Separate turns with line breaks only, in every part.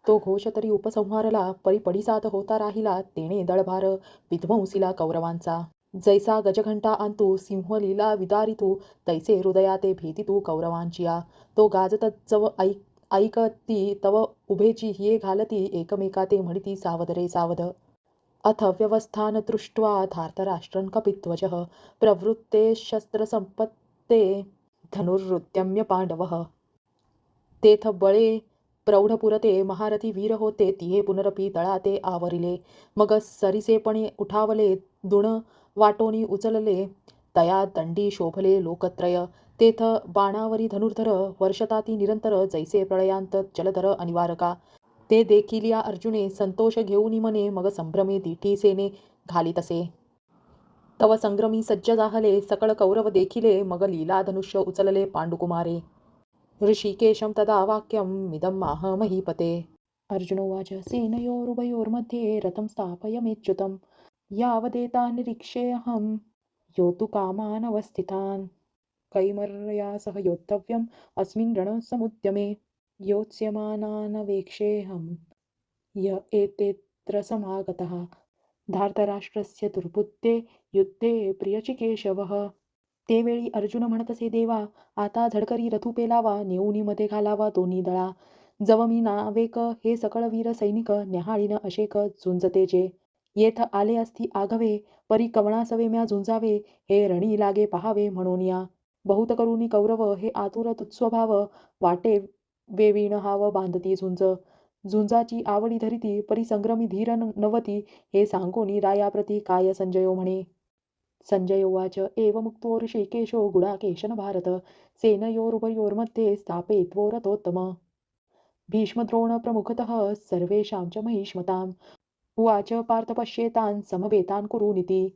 तो घोष तरी उपसंहारला परी पडिसात होता राहिला तेणे दळभार विध्वंसिला कौरवांचा. जैसा गजघंटा आणतू सिंहलीला विदारितू तैसे हृदयाते भीतितू कौरवांचिया. तो गाजत जव ऐकती तव उभेची हिये घालती एकमेका ते म्हणती सावध रे सावध. अथ व्यवस्थान दृष्ट्वा धार्तराष्ट्रं कपिध्वजः प्रवृत्ते शस्त्रसंपत्ते धनुरुद्यम्य पांडवः. तेथ बळे प्रौढपुरते महारथी वीर होते तिहे पुनरपी तळाते आवरिले. मग सरिसेपणे उठावले दुण वाटोनी उचलले तया दंडी शोभले लोकत्रय. तेथ बाणावरी धनुर्धर वर्षताती निरंतर जैसे प्रळयांत जलधर अनिवारका. ते देखिल्या अर्जुने संतोष घेऊनी मने मग संभ्रमे दिठी सेने घालितसे. तव संग्रमी सज्ज जाहले सकळ कौरव देखिले मग लीला धनुष्य उचलले पांडुकुमारे. ऋषिकेशं तदा वाक्यं मिदमाह महीपते. अर्जुनोवाच सेनयोरुभयोर्मध्ये रथं स्थापयमेच्युतं यावदेतान् निरीक्षेऽहं योद्धु कामानवस्थितान्. कैमर्या सह योद्धव्यम् अस्मिन् रणसमुद्यमे योत्स्यमानानवेक्षेऽहं य एतेऽत्र समागतः. धार्तराष्ट्रस्य दुर्बुद्धे युद्धे प्रियचिकेशवः. ते वेळी अर्जुन म्हणतसे देवा आता झडकरी रथू पेलावा नेऊनी मध्ये घालावा दोन्ही दळा. जव मी नावेक हे सकळ वीर सैनिक न्याहाळीन अशेक झुंजते जे. येथ आले असती आघवे परी कवणासवे म्या झुंजावे हे रणी लागे पहावे म्हणून या. बहुत करुणी कौरव हे आतुर तुत्स्वभाव वाटे वेवीण हाव बांधती झुंज. झुंजाची आवडी धरिती परी संग्रमी धीर नवती हे सांगोनी रायाप्रती काय संजयो म्हणे. संजय उवाच एवमुक्तो ऋषिकेशो गुडाकेशन भारत सेनयोरुभयोर्मध्ये स्थापयित्वोरथोत्तम. भीष्मद्रोण प्रमुखतः सर्वेषां च महिष्मताम्. उवाच पार्थ पश्येतान् समवेतान् कुरूनिति.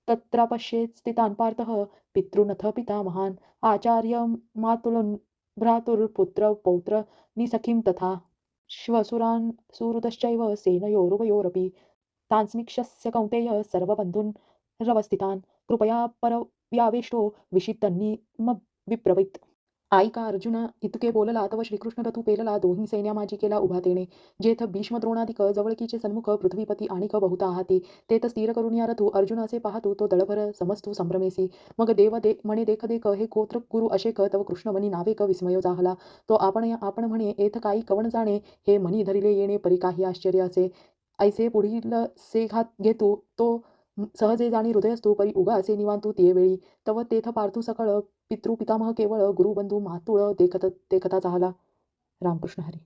तत्र पश्येत् स्थितान् पार्थः पितॄनथ पितामहान् आचार्य मातुलन् भ्रातुर्पुत्र पौत्र निसखीं तथा श्वशुरान् सुहृदश्चैव सेनयोरुभयोरपि. तान्स्मीक्षस्य कौन्तेय सर्वबन्धून् रवस्थितान् कृपया परव्यावेष्टो विषितन्निमविब्रवीत्. ऐका अर्जुना इतके बोलला तव श्रीकृष्ण रथू पेलला दोन्ही सैन्या माझी केला उभा तेणे. जेथ भीष्मद्रोणाधिक जवळकीचे सन्मुख पृथ्वीपती आणिक बहुता आहाती. तेथ स्थिर करून या रथू अर्जुन असे पाहतू तो दळभर समस्तू संभ्रमेसी. मग देव म्हणे देख देख हे गोत्र गुरु अशेक तव कृष्ण मनी नावेक विस्मयो जाहला. तो आपण म्हणे एथ काही कवण जाणे हे मनी धरिले येणे परी काही आश्चर्य असे. ऐसे पुढील से घात घेतू तो सहजे जाणी हृदयस्तू परी उगा असे निवांतू ते वेळी. तव तेथ पार्थू सकळ पितृ पितामह केवळ गुरुबंधू मातुळ देखता चाहला. रामकृष्ण हरी.